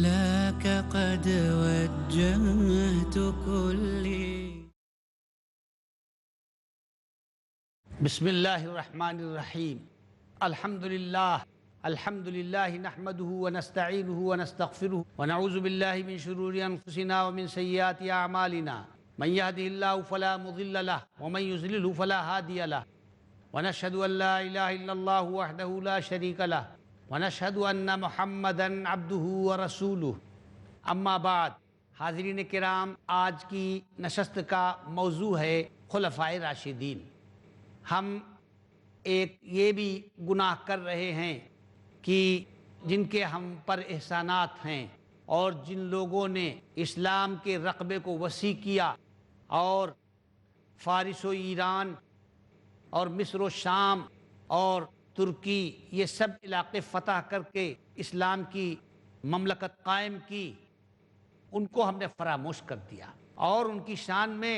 لولاك قد وجهت كلي. بسم اللہ الرحمن الرحیم. الحمد للہ نحمده ونستعینه ونستغفره ونعوذ باللہ من شرور انفسنا ومن سیئات اعمالنا من يهده الله فلا مضل له ومن يضلل فلا هادي له ونشهد ان لا اله الا الله وحده لا شريك له ونشهد ان محمدا عبده ورسوله. اما بعد، حاضرین کرام، آج کی نشست کا موضوع ہے خلفائے راشدین. ہم ایک یہ بھی گناہ کر رہے ہیں کہ جن کے ہم پر احسانات ہیں اور جن لوگوں نے اسلام کے رقبے کو وسیع کیا اور فارس و ایران اور مصر و شام اور ترکی یہ سب علاقے فتح کر کے اسلام کی مملکت قائم کی، ان کو ہم نے فراموش کر دیا. اور ان کی شان میں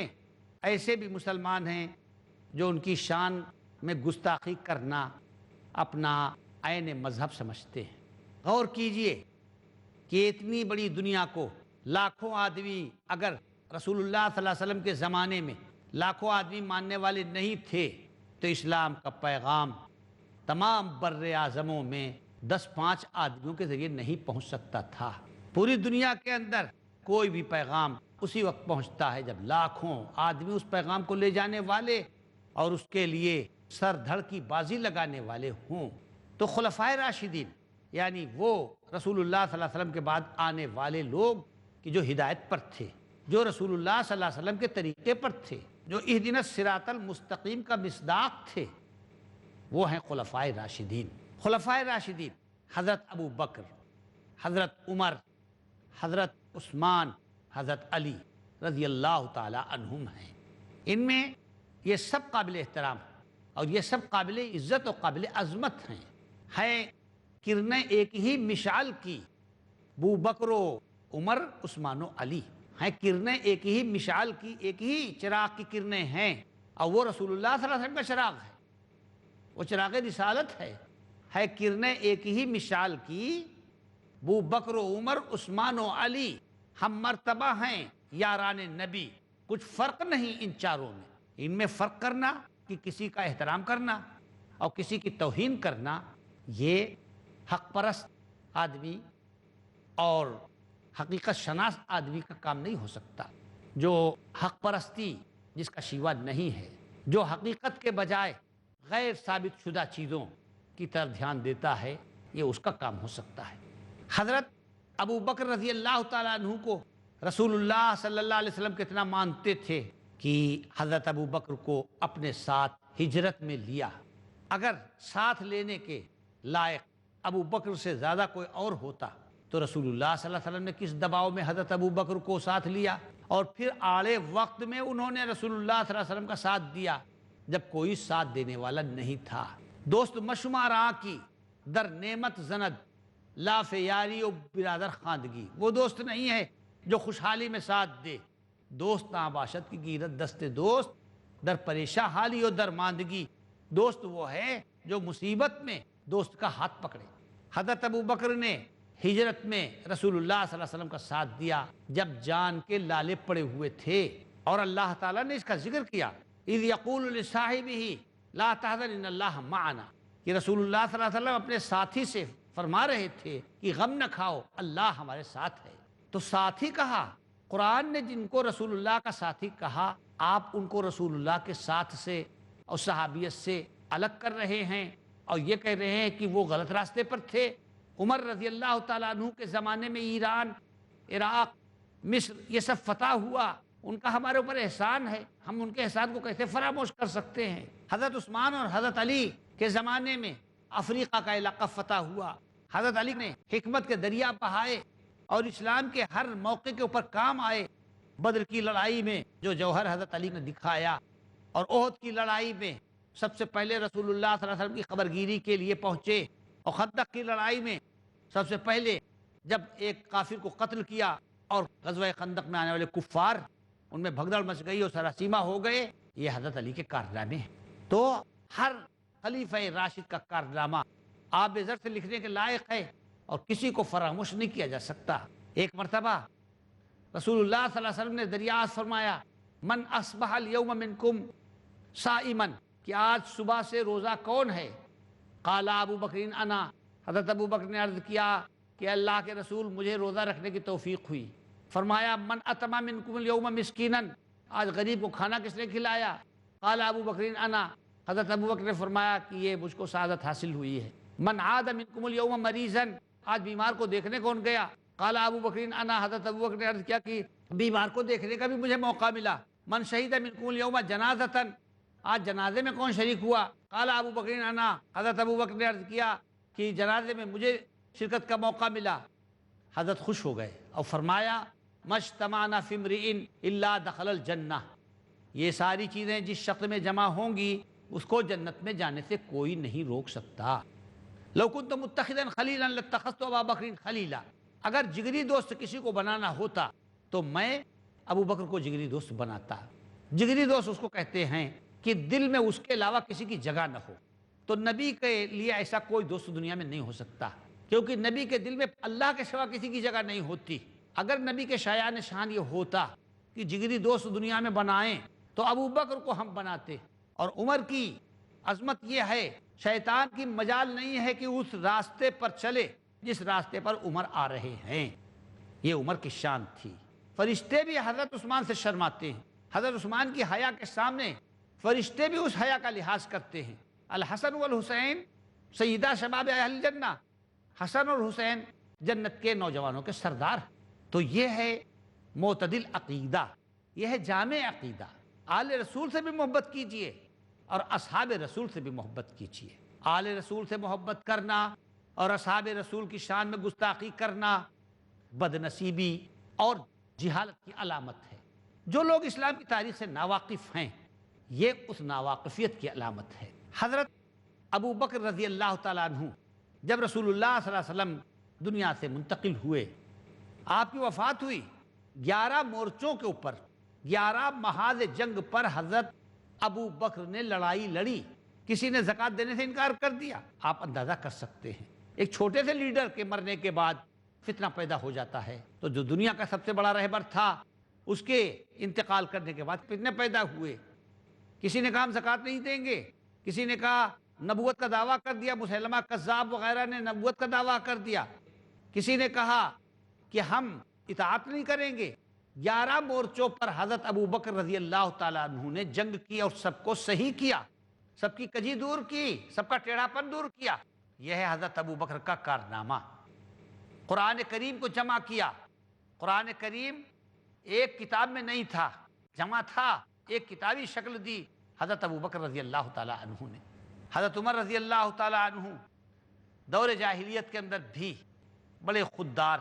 ایسے بھی مسلمان ہیں جو ان کی شان میں گستاخی کرنا اپنا عین مذہب سمجھتے ہیں. غور کیجئے کہ اتنی بڑی دنیا کو لاکھوں آدمی، اگر رسول اللہ صلی اللہ علیہ وسلم کے زمانے میں لاکھوں آدمی ماننے والے نہیں تھے تو اسلام کا پیغام تمام بر اعظموں میں 10-5 آدمیوں کے ذریعے نہیں پہنچ سکتا تھا. پوری دنیا کے اندر کوئی بھی پیغام اسی وقت پہنچتا ہے جب لاکھوں آدمی اس پیغام کو لے جانے والے اور اس کے لیے سر دھڑ کی بازی لگانے والے ہوں. تو خلفائے راشدین یعنی وہ رسول اللہ صلی اللہ علیہ وسلم کے بعد آنے والے لوگ کہ جو ہدایت پر تھے، جو رسول اللہ صلی اللہ علیہ وسلم کے طریقے پر تھے، جو اہدنا الصراط المستقیم کا مصداق تھے، وہ ہیں خلفائے راشدین. خلفائے راشدین حضرت ابو بکر، حضرت عمر، حضرت عثمان، حضرت علی رضی اللہ تعالی عنہم ہیں. ان میں یہ سب قابل احترام اور یہ سب قابل عزت و قابل عظمت ہیں کرنیں ایک ہی مشعل کی. ابو بکر و عمر، عثمان و علی ہیں کرنیں ایک ہی مشعل کی، ایک ہی چراغ کی کرنیں ہیں، اور وہ رسول اللہ صلی اللہ علیہ وسلم کا چراغ ہے، وہ چراغ رسالت ہے کرنیں ایک ہی مشعل کی. ابو بکر و عمر، عثمان و علی ہم مرتبہ ہیں یاران نبی. کچھ فرق نہیں ان چاروں میں. ان میں فرق کرنا کہ کسی کا احترام کرنا اور کسی کی توہین کرنا، یہ حق پرست آدمی اور حقیقت شناس آدمی کا کام نہیں ہو سکتا. جو حق پرستی جس کا شیوا نہیں ہے، جو حقیقت کے بجائے غیر ثابت شدہ چیزوں کی طرف دھیان دیتا ہے، یہ اس کا کام ہو سکتا ہے. حضرت ابو بکر رضی اللہ تعالیٰ عنہ کو رسول اللہ صلی اللہ علیہ وسلم کتنا مانتے تھے کہ حضرت ابو بکر کو اپنے ساتھ ہجرت میں لیا. اگر ساتھ لینے کے لائق ابو بکر سے زیادہ کوئی اور ہوتا تو رسول اللہ صلی اللہ علیہ وسلم نے کس دباؤ میں حضرت ابو بکر کو ساتھ لیا، اور پھر آڑے وقت میں انہوں نے رسول اللہ صلی اللہ علیہ وسلم کا ساتھ دیا جب کوئی ساتھ دینے والا نہیں تھا. دوست مشمار کی در نعمت زند لاف یاری و برادر خواندگی، وہ دوست نہیں ہے جو خوشحالی میں ساتھ دے. دوست ناباشد کی گیرت دست دوست در پریشاں حالی و در ماندگی. دوست وہ ہے جو مصیبت میں دوست کا ہاتھ پکڑے. حضرت ابو بکر نے ہجرت میں رسول اللہ صلی اللہ علیہ وسلم کا ساتھ دیا جب جان کے لالے پڑے ہوئے تھے، اور اللہ تعالیٰ نے اس کا ذکر کیا اذ یقول لصاحبہ لا تحزن ان اللہ معنا، کہ رسول اللہ صلی اللہ علیہ وسلم اپنے ساتھی سے فرما رہے تھے کہ غم نہ کھاؤ، اللہ ہمارے ساتھ ہے. تو ساتھی کہا، قرآن نے جن کو رسول اللہ کا ساتھی کہا، آپ ان کو رسول اللہ کے ساتھ سے اور صحابیت سے الگ کر رہے ہیں اور یہ کہہ رہے ہیں کہ وہ غلط راستے پر تھے. عمر رضی اللہ تعالیٰ عنہ کے زمانے میں ایران، عراق، مصر یہ سب فتح ہوا، ان کا ہمارے اوپر احسان ہے، ہم ان کے احسان کو کیسے فراموش کر سکتے ہیں. حضرت عثمان اور حضرت علی کے زمانے میں افریقہ کا علاقہ فتح ہوا. حضرت علی نے حکمت کے دریا بہائے اور اسلام کے ہر موقع کے اوپر کام آئے. بدر کی لڑائی میں جو جوہر حضرت علی نے دکھایا، اور احد کی لڑائی میں سب سے پہلے رسول اللہ صلی اللہ علیہ وسلم کی خبرگیری کے لیے پہنچے، اور خندق کی لڑائی میں سب سے پہلے جب ایک کافر کو قتل کیا اور غزوہ خندق میں آنے والے کفار ان میں بھگدڑ مچ گئی اور سراسیمہ ہو گئے، یہ حضرت علی کے کارنامے ہیں. تو ہر خلیفہ راشد کا کارنامہ آب زر سے لکھنے کے لائق ہے اور کسی کو فراموش نہیں کیا جا سکتا. ایک مرتبہ رسول اللہ صلی اللہ علیہ وسلم نے دریافت فرمایا من اصبح اليوم منکم صائما، کہ آج صبح سے روزہ کون ہے؟ قال ابو بکر انا، حضرت ابو بکر نے عرض کیا کہ اللہ کے رسول مجھے روزہ رکھنے کی توفیق ہوئی۔ فرمایا من اطعم منکم اليوم مسکینا، آج غریب کو کھانا کس نے کھلایا؟ قال ابو بکر انا، حضرت ابو بکر نے فرمایا کہ یہ مجھ کو سعادت حاصل ہوئی ہے۔ من عاد منکم اليوم مریضا، آج بیمار کو دیکھنے کون گیا؟ قال ابو بکر انا، حضرت ابو بکر نے عرض کیا کہ بیمار کو دیکھنے کا بھی مجھے موقع ملا۔ من شہید منکم اليوم جنازۃ، آج جنازے میں کون شریک ہوا؟ قال ابو بکر انا، حضرت ابو بکر نے عرض کیا کہ جنازے میں مجھے شرکت کا موقع ملا۔ حضرت خوش ہو گئے اور فرمایا مجتمعنا فی امرئ الا دخل الجنہ، یہ ساری چیزیں جس شخص میں جمع ہوں گی اس کو جنت میں جانے سے کوئی نہیں روک سکتا۔ لو کنت متخذا خلیلا لاتخذت ابا بکر خلیلا، اگر جگری دوست کسی کو بنانا ہوتا تو میں ابو بکر کو جگری دوست بناتا۔ جگری دوست اس کو کہتے ہیں کہ دل میں اس کے علاوہ کسی کی جگہ نہ ہو، تو نبی کے لیے ایسا کوئی دوست دنیا میں نہیں ہو سکتا، کیونکہ نبی کے دل میں اللہ کے سوا کسی کی جگہ نہیں ہوتی۔ اگر نبی کے شایان شان یہ ہوتا کہ جگری دوست دنیا میں بنائیں تو ابو بکر کو ہم بناتے۔ اور عمر کی عظمت یہ ہے، شیطان کی مجال نہیں ہے کہ اس راستے پر چلے جس راستے پر عمر آ رہے ہیں، یہ عمر کی شان تھی۔ فرشتے بھی حضرت عثمان سے شرماتے ہیں، حضرت عثمان کی حیا کے سامنے فرشتے بھی اس حیا کا لحاظ کرتے ہیں۔ الحسن والحسین سیدہ شباب اہل الجنہ، حسن اور حسین جنت کے نوجوانوں کے سردار۔ تو یہ ہے معتدل عقیدہ، یہ ہے جامع عقیدہ۔ آل رسول سے بھی محبت کیجئے اور اصحاب رسول سے بھی محبت کیجئے۔ آل رسول سے محبت کرنا اور اصحاب رسول کی شان میں گستاخی کرنا بد نصیبی اور جہالت کی علامت ہے۔ جو لوگ اسلام کی تاریخ سے ناواقف ہیں یہ اس ناواقفیت کی علامت ہے۔ حضرت ابو بکر رضی اللہ تعالیٰ عنہ جب رسول اللہ صلی اللہ علیہ وسلم دنیا سے منتقل ہوئے، آپ کی وفات ہوئی، 11 مورچوں کے اوپر 11 محاذ جنگ پر حضرت ابو بکر نے لڑائی لڑی۔ کسی نے زکوٰۃ دینے سے انکار کر دیا۔ آپ اندازہ کر سکتے ہیں ایک چھوٹے سے لیڈر کے مرنے کے بعد فتنہ پیدا ہو جاتا ہے، تو جو دنیا کا سب سے بڑا رہبر تھا اس کے انتقال کرنے کے بعد فتنے پیدا ہوئے۔ کسی نے کہا ہم زکوٰۃ نہیں دیں گے، کسی نے کہا نبوت کا دعویٰ کر دیا، مسیلمہ کذاب وغیرہ نے نبوت کا دعویٰ کر دیا، کسی نے کہا کہ ہم اطاعت نہیں کریں گے۔ 11 مورچوں پر حضرت ابو بکر رضی اللہ تعالیٰ عنہ نے جنگ کی اور سب کو صحیح کیا، سب کی کجی دور کی، سب کا ٹیڑھا پن دور کیا۔ یہ ہے حضرت ابو بکر کا کارنامہ۔ قرآن کریم کو جمع کیا۔ قرآن کریم ایک کتاب میں نہیں تھا، جمع تھا، ایک کتابی شکل دی حضرت ابو بکر رضی اللہ تعالیٰ عنہ نے۔ حضرت عمر رضی اللہ تعالیٰ عنہ دور جاہلیت کے اندر بھی بڑے خوددار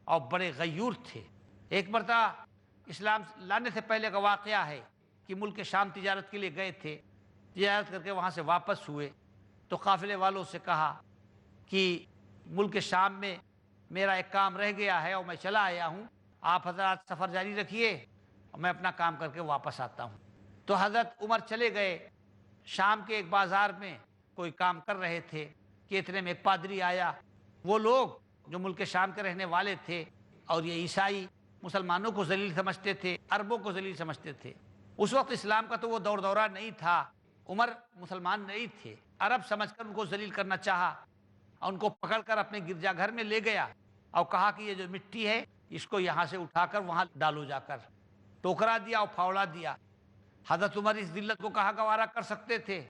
اور بڑے غیور تھے۔ ایک مرتبہ اسلام لانے سے پہلے کا واقعہ ہے کہ ملک شام تجارت کے لیے گئے تھے، تجارت کر کے وہاں سے واپس ہوئے تو قافلے والوں سے کہا کہ ملک شام میں میرا ایک کام رہ گیا ہے اور میں چلا آیا ہوں، آپ حضرات سفر جاری رکھیے اور میں اپنا کام کر کے واپس آتا ہوں۔ تو حضرت عمر چلے گئے شام کے ایک بازار میں، کوئی کام کر رہے تھے کہ اتنے میں ایک پادری آیا۔ وہ لوگ جو ملک شام کے رہنے والے تھے اور یہ عیسائی مسلمانوں کو ذلیل سمجھتے تھے، عربوں کو ذلیل سمجھتے تھے۔ اس وقت اسلام کا تو وہ دور دورہ نہیں تھا، عمر مسلمان نہیں تھے، عرب سمجھ کر ان کو ذلیل کرنا چاہا اور ان کو پکڑ کر اپنے گرجا گھر میں لے گیا اور کہا کہ یہ جو مٹی ہے اس کو یہاں سے اٹھا کر وہاں ڈالو جا کر، ٹوکرا دیا اور پھاوڑا دیا۔ حضرت عمر اس ذلت کو کہاں گوارا کر سکتے تھے؟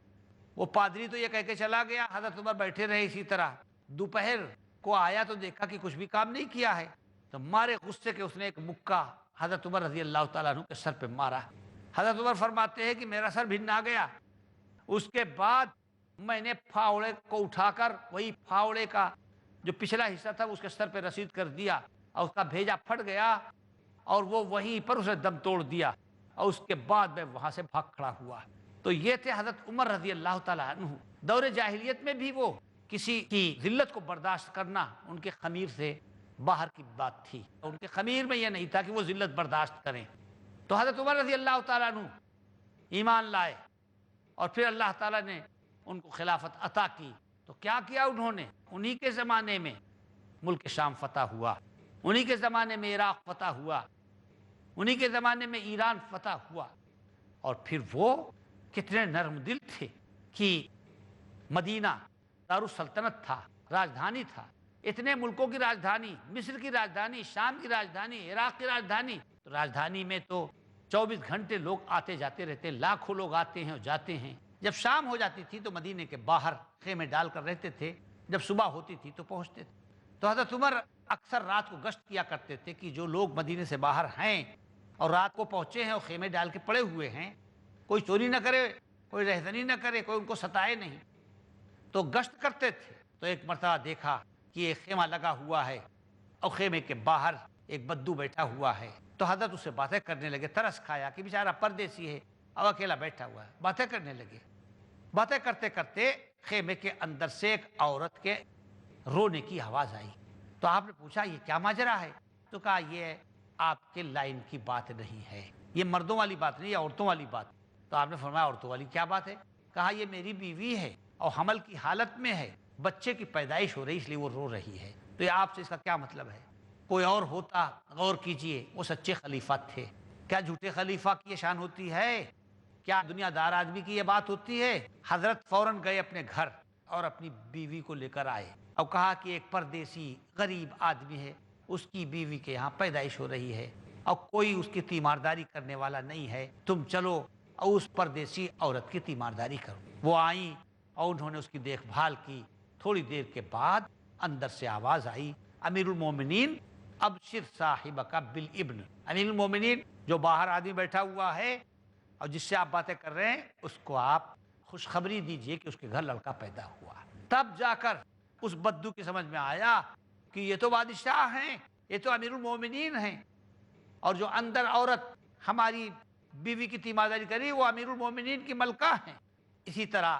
وہ پادری تو یہ کہہ کے چلا گیا، حضرت عمر بیٹھے رہے اسی طرح۔ دوپہر کو آیا تو دیکھا کہ کچھ بھی کام نہیں کیا ہے، تو مارے غصے کے اس نے ایک مکہ حضرت عمر رضی اللہ تعالیٰ عنہ کے سر پہ مارا۔ حضرت عمر فرماتے ہیں کہ میرا سر بھن آ گیا۔ اس کے بعد میں نے پھاوڑے کو اٹھا کر وہی پھاوڑے کا جو پچھلا حصہ تھا اس کے سر پہ رسید کر دیا اور اس کا بھیجا پھٹ گیا اور وہ وہیں پر اسے دم توڑ دیا، اور اس کے بعد میں وہاں سے بھاگ کھڑا ہوا۔ تو یہ تھے حضرت عمر رضی اللہ تعالیٰ عنہ۔ دور جاہلیت میں بھی وہ کسی کی ذلت کو برداشت کرنا ان کے خمیر سے باہر کی بات تھی، ان کے خمیر میں یہ نہیں تھا کہ وہ ذلت برداشت کریں۔ تو حضرت عمر رضی اللہ تعالیٰ عنہ ایمان لائے اور پھر اللہ تعالیٰ نے ان کو خلافت عطا کی۔ تو کیا کیا انہوں نے؟ انہی کے زمانے میں ملک شام فتح ہوا۔ انہی کے زمانے میں عراق فتح ہوا، انہی کے زمانے میں ایران فتح ہوا۔ اور پھر وہ کتنے نرم دل تھے کہ مدینہ دارالسلطنت تھا، راجدھانی تھا، اتنے ملکوں کی راجدھانی، مصر کی راجدھانی، شام کی راجدھانی، عراق کی راجدھانی، تو راجدھانی میں تو 24 گھنٹے لوگ آتے جاتے رہتے، لاکھوں لوگ آتے ہیں اور جاتے ہیں۔ جب شام ہو جاتی تھی تو مدینے کے باہر خیمے ڈال کر رہتے تھے، جب صبح ہوتی تھی تو پہنچتے تھے۔ تو حضرت عمر اکثر رات کو گشت کیا کرتے تھے کہ جو لوگ مدینے سے باہر ہیں اور رات کو پہنچے ہیں اور خیمے ڈال کے پڑے ہوئے ہیں، کوئی چوری نہ کرے، کوئی رہزنی نہ کرے، کوئی ان کو ستائے نہیں، تو گشت کرتے تھے۔ تو ایک مرتبہ دیکھا کہ ایک خیمہ لگا ہوا ہے اور خیمے کے باہر ایک بدو بیٹھا ہوا ہے، تو حضرت اس سے باتیں کرنے لگے، ترس کھایا کہ بیچارہ پردیسی ہے اور اکیلا بیٹھا ہوا ہے، باتیں کرنے لگے۔ باتیں کرتے کرتے خیمے کے اندر سے ایک عورت کے رونے کی آواز آئی، تو آپ نے پوچھا یہ کیا ماجرا ہے؟ تو کہا یہ آپ کے لائن کی بات نہیں ہے، یہ مردوں والی بات نہیں، یہ عورتوں والی بات۔ تو آپ نے فرمایا عورتوں والی کیا بات ہے؟ کہا یہ میری بیوی ہے اور حمل کی حالت میں ہے، بچے کی پیدائش ہو رہی اس لیے وہ رو رہی ہے۔ تو یہ آپ سے اس کا کیا مطلب ہے؟ کوئی اور ہوتا، غور کیجئے، وہ سچے خلیفہ تھے، کیا جھوٹے خلیفہ کی یہ شان ہوتی ہے؟ کیا دنیا دار آدمی کی یہ بات ہوتی ہے؟ حضرت فوراً گئے اپنے گھر اور اپنی بیوی کو لے کر آئے اور کہا کہ ایک پردیسی غریب آدمی ہے، اس کی بیوی کے یہاں پیدائش ہو رہی ہے اور کوئی اس کی تیمارداری کرنے والا نہیں ہے، تم چلو اور اس پردیسی عورت کی تیمارداری کرو۔ وہ آئیں اور انہوں نے اس کی دیکھ بھال کی۔ تھوڑی دیر کے بعد اندر سے آواز آئی، امیر المومنین ابشر صاحبک بالابن، امیر المومنین جو باہر آدمی بیٹھا ہوا ہے اور جس سے آپ باتیں کر رہے ہیں اس کو آپ خوشخبری دیجئے کہ اس کے گھر لڑکا پیدا ہوا۔ تب جا کر اس بدو کی سمجھ میں آیا کہ یہ تو بادشاہ ہیں، یہ تو امیر المومنین ہیں، اور جو اندر عورت ہماری بیوی کی تیمارداری کری وہ امیر المومنین کی ملکہ ہیں۔ اسی طرح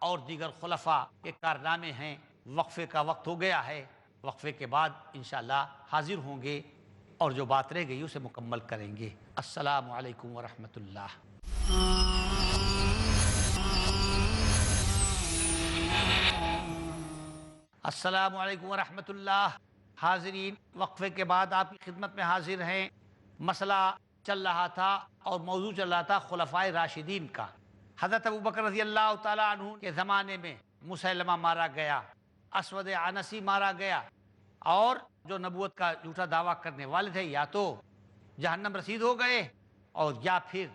اور دیگر خلفاء کے کارنامے ہیں۔ وقفے کا وقت ہو گیا ہے، وقفے کے بعد انشاءاللہ حاضر ہوں گے اور جو بات رہ گئی اسے مکمل کریں گے۔ السلام علیکم ورحمۃ اللہ۔ السلام علیکم ورحمۃ اللہ۔ حاضرین، وقفے کے بعد آپ کی خدمت میں حاضر ہیں۔ مسئلہ چل رہا تھا اور موضوع چل رہا تھا خلفائے راشدین کا۔ حضرت ابوبکر رضی اللہ تعالیٰ عنہ کے زمانے میں مسیلمہ مارا گیا، اسود عنسی مارا گیا، اور جو نبوت کا جھوٹا دعویٰ کرنے والے تھے یا تو جہنم رسید ہو گئے اور یا پھر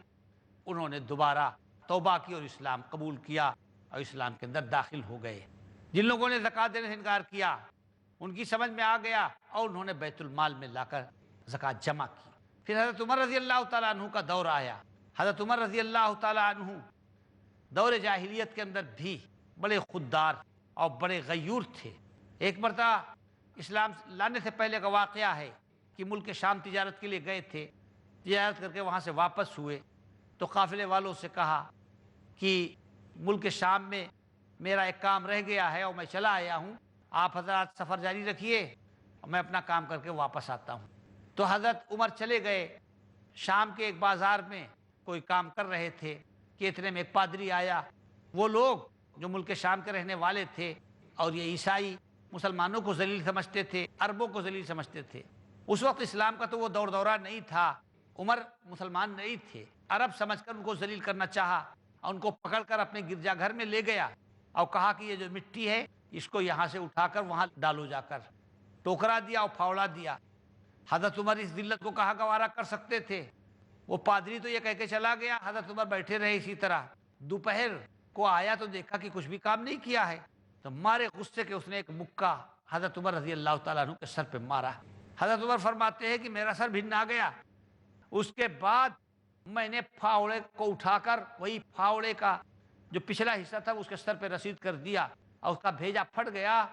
انہوں نے دوبارہ توبہ کی اور اسلام قبول کیا اور اسلام کے اندر داخل ہو گئے۔ جن لوگوں نے زکوٰۃ دینے سے انکار کیا ان کی سمجھ میں آ گیا اور انہوں نے بیت المال میں لا کر زکوٰۃ جمع کی۔ پھر حضرت عمر رضی اللہ تعالیٰ عنہ کا دور آیا۔ حضرت عمر رضی اللہ تعالیٰ عنہ دور جاہلیت کے اندر بھی بڑے خوددار اور بڑے غیور تھے۔ ایک مرتبہ اسلام لانے سے پہلے کا واقعہ ہے کہ ملک شام تجارت کے لیے گئے تھے، تجارت کر کے وہاں سے واپس ہوئے تو قافلے والوں سے کہا کہ ملک شام میں میرا ایک کام رہ گیا ہے اور میں چلا آیا ہوں، آپ حضرات سفر جاری رکھیے اور میں اپنا کام کر کے واپس آتا ہوں۔ تو حضرت عمر چلے گئے شام کے ایک بازار میں، کوئی کام کر رہے تھے کہ اتنے میں ایک پادری آیا۔ وہ لوگ جو ملک شام کے رہنے والے تھے اور یہ عیسائی مسلمانوں کو ذلیل سمجھتے تھے، عربوں کو ذلیل سمجھتے تھے۔ اس وقت اسلام کا تو وہ دور دورہ نہیں تھا، عمر مسلمان نہیں تھے، عرب سمجھ کر ان کو ذلیل کرنا چاہا اور ان کو پکڑ کر اپنے گرجا گھر میں لے گیا اور کہا کہ یہ جو مٹی ہے اس کو یہاں سے اٹھا کر وہاں ڈالو جا کر، ٹوکرا دیا اور پھاوڑا دیا۔ حضرت عمر اس ذلت کو کہاں گوارا کر سکتے تھے؟ وہ پادری تو یہ کہہ کے چلا گیا، حضرت عمر بیٹھے رہے اسی طرح۔ دوپہر کو آیا تو دیکھا کہ کچھ بھی کام نہیں کیا ہے، تو مارے غصے کے اس نے ایک مکہ حضرت عمر رضی اللہ تعالیٰ عنہ کے سر پہ مارا۔ حضرت عمر فرماتے ہیں کہ میرا سر بھن آ گیا۔ اس کے بعد میں نے پھاوڑے کو اٹھا کر وہی پھاوڑے کا جو پچھلا حصہ تھا اس کے سر پہ رسید کر دیا اور اس کا بھیجا پھٹ گیا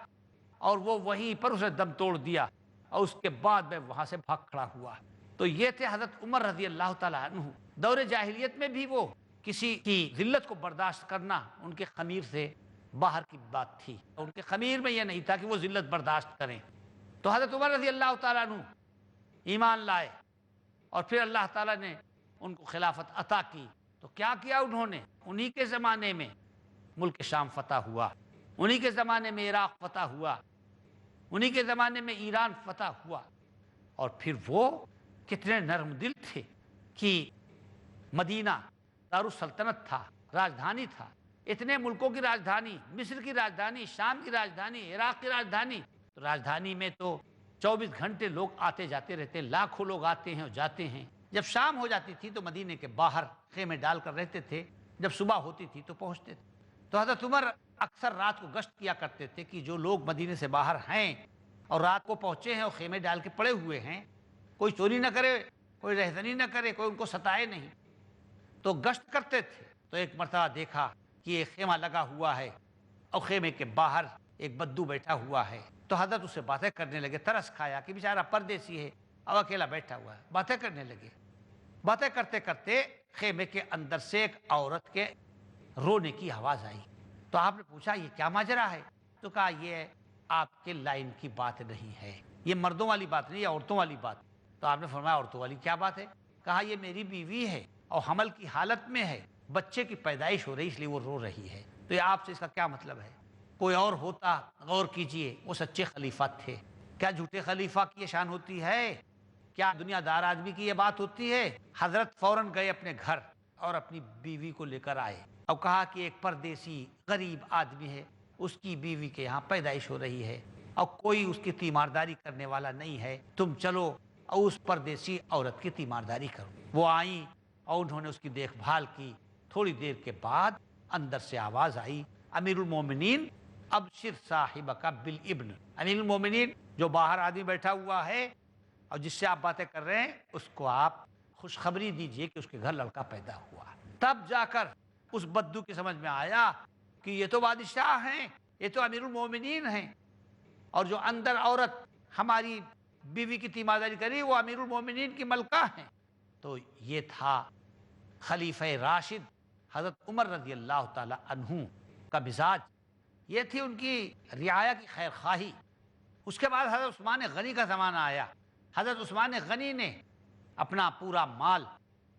اور وہ وہیں پر اسے دم توڑ دیا، اور اس کے بعد میں وہاں سے بھاگ کھڑا ہوا۔ تو یہ تھے حضرت عمر رضی اللہ تعالیٰ عنہ۔ دور جاہلیت میں بھی وہ کسی کی ذلت کو برداشت کرنا ان کے خمیر سے باہر کی بات تھی، ان کے خمیر میں یہ نہیں تھا کہ وہ ذلت برداشت کریں۔ تو حضرت عمر رضی اللہ تعالیٰ عنہ ایمان لائے اور پھر اللہ تعالیٰ نے ان کو خلافت عطا کی۔ تو کیا کیا انہوں نے؟ انہی کے زمانے میں ملک شام فتح ہوا، انہی کے زمانے میں عراق فتح ہوا، انہی کے زمانے میں ایران فتح ہوا۔ اور پھر وہ کتنے نرم دل تھے کہ مدینہ دارالسلطنت تھا، راجدھانی تھا، اتنے ملکوں کی راجدھانی، مصر کی راجدھانی، شام کی راجدھانی، عراق کی راجدھانی، تو راجدھانی میں تو 24 گھنٹے لوگ آتے جاتے رہتے، لاکھوں لوگ آتے ہیں اور جاتے ہیں۔ جب شام ہو جاتی تھی تو مدینے کے باہر خیمے ڈال کر رہتے تھے، جب صبح ہوتی تھی تو پہنچتے تھے۔ تو حضرت عمر اکثر رات کو گشت کیا کرتے تھے کہ جو لوگ مدینے سے باہر ہیں اور رات کو پہنچے ہیں اور خیمے ڈال کے پڑے ہوئے ہیں، کوئی چوری نہ کرے، کوئی رہزنی نہ کرے، کوئی ان کو ستائے نہیں، تو گشت کرتے تھے۔ تو ایک مرتبہ دیکھا کہ ایک خیمہ لگا ہوا ہے اور خیمے کے باہر ایک بدو بیٹھا ہوا ہے، تو حضرت اس سے باتیں کرنے لگے، ترس کھایا کہ بیچارہ پردیسی ہے اور اکیلا بیٹھا ہوا ہے، باتیں کرنے لگے۔ باتیں کرتے کرتے خیمے کے اندر سے ایک عورت کے رونے کی آواز آئی، تو آپ نے پوچھا یہ کیا ماجرا ہے؟ تو کہا یہ آپ کے لائن کی بات نہیں ہے، یہ مردوں والی بات نہیں، یہ عورتوں والی بات۔ تو آپ نے فرمایا عورتوں والی کیا بات ہے؟ کہا یہ میری بیوی ہے اور حمل کی حالت میں ہے، بچے کی پیدائش ہو رہی اس لیے وہ رو رہی ہے، تو یہ آپ سے اس کا کیا مطلب ہے؟ کوئی اور ہوتا، غور کیجئے، وہ سچے خلیفہ تھے، کیا جھوٹے خلیفہ کی یہ شان ہوتی ہے؟ کیا دنیا دار آدمی کی یہ بات ہوتی ہے؟ حضرت فوراً گئے اپنے گھر اور اپنی بیوی کو لے کر آئے اور کہا کہ ایک پردیسی غریب آدمی ہے، اس کی بیوی کے یہاں پیدائش ہو رہی ہے اور کوئی اس کی تیمارداری کرنے والا نہیں ہے، تم چلو اور اس پردیسی عورت کی تیمارداری کرو۔ وہ آئیں اور انہوں نے اس کی دیکھ بھال کی۔ تھوڑی دیر کے بعد اندر سے آواز آئی، امیر المومنین ابشر صاحبک بالابن، امیر المومنین جو باہر آدمی بیٹھا ہوا ہے اور جس سے آپ باتیں کر رہے ہیں اس کو آپ خوشخبری دیجئے کہ اس کے گھر لڑکا پیدا ہوا۔ تب جا کر اس بدو کی سمجھ میں آیا کہ یہ تو بادشاہ ہیں، یہ تو امیر المومنین ہیں، اور جو اندر عورت ہماری بیوی کی تیمارداری کری وہ امیر المومنین کی ملکہ ہیں۔ تو یہ تھا خلیفہ راشد حضرت عمر رضی اللہ تعالی عنہ کا مزاج، یہ تھی ان کی رعایا کی خیر خواہی۔ اس کے بعد حضرت عثمان غنی کا زمانہ آیا۔ حضرت عثمان غنی نے اپنا پورا مال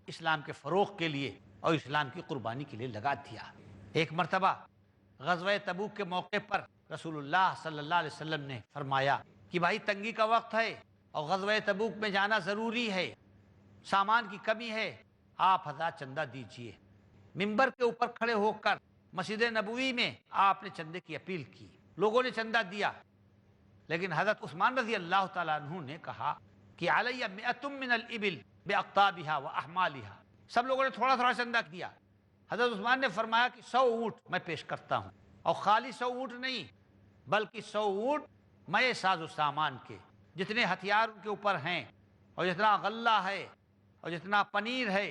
اسلام کے فروغ کے لیے اور اسلام کی قربانی کے لیے لگا دیا۔ ایک مرتبہ غزوہ تبوک کے موقع پر رسول اللہ صلی اللہ علیہ وسلم نے فرمایا کہ بھائی تنگی کا وقت ہے اور غزوہ تبوک میں جانا ضروری ہے، سامان کی کمی ہے، آپ حضرات چندہ دیجئے۔ ممبر کے اوپر کھڑے ہو کر مسجد نبوی میں آپ نے چندے کی اپیل کی، لوگوں نے چندہ دیا، لیکن حضرت عثمان رضی اللہ تعالیٰ عنہ نے کہا کہ علیہ مئۃ من الابل باقطابها واحمالها، سب لوگوں نے تھوڑا تھوڑا چندہ دیا۔ حضرت عثمان نے فرمایا کہ 100 اونٹ میں پیش کرتا ہوں، اور خالی 100 اونٹ نہیں بلکہ 100 اونٹ مئے ساز و سامان کے، جتنے ہتھیار ان کے اوپر ہیں اور جتنا غلہ ہے اور جتنا پنیر ہے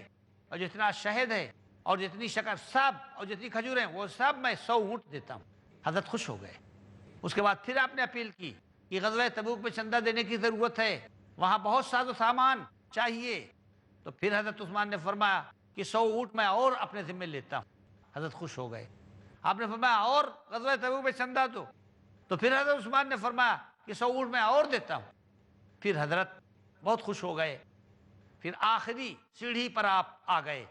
اور جتنا شہد ہے اور جتنی شکر سب اور جتنی کھجوریں وہ سب میں 100 اونٹ دیتا ہوں۔ حضرت خوش ہو گئے۔ اس کے بعد پھر آپ نے اپیل کی کہ غزوہ تبوک میں چندہ دینے کی ضرورت ہے، وہاں بہت ساز و سامان چاہیے، تو پھر حضرت عثمان نے فرمایا کہ 100 اونٹ میں اور اپنے ذمہ لیتا ہوں۔ حضرت خوش ہو گئے۔ آپ نے فرمایا اور غزوہ تبوک میں چندہ دو، تو پھر حضرت عثمان نے فرمایا کہ 100 اونٹ میں اور دیتا ہوں۔ پھر حضرت بہت خوش ہو گئے۔ پھر آخری سیڑھی پر آپ آ گئے،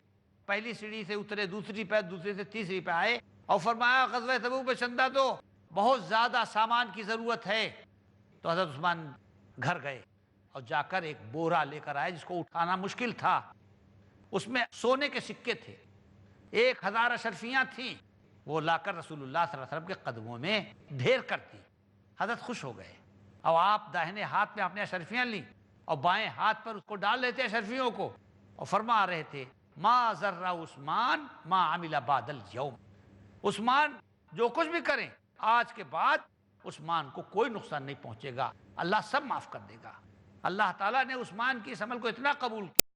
پہلی سیڑھی سے اترے، دوسری پہ، دوسری سے تیسری پہ آئے اور فرمایا غزوہ تبوک میں چندہ دو، بہت زیادہ سامان کی ضرورت ہے۔ تو حضرت عثمان گھر گئے اور جا کر ایک بورا لے کر آئے جس کو اٹھانا مشکل تھا، اس میں سونے کے سکے تھے، 1000 اشرفیاں تھیں، وہ لا کر رسول اللہ صلی اللہ علیہ وسلم کے قدموں میں ڈھیر کر دی۔ حضرت خوش ہو گئے اور آپ داہنے ہاتھ میں اپنے اشرفیاں لیں اور بائیں ہاتھ پر اس کو ڈال لیتے اشرفیوں کو اور فرما رہے تھے ما ضر عثمان ما عمل بعد اليوم، عثمان جو کچھ بھی کریں آج کے بعد عثمان کو کوئی نقصان نہیں پہنچے گا، اللہ سب معاف کر دے گا۔ اللہ تعالیٰ نے عثمان کی اس عمل کو اتنا قبول کیا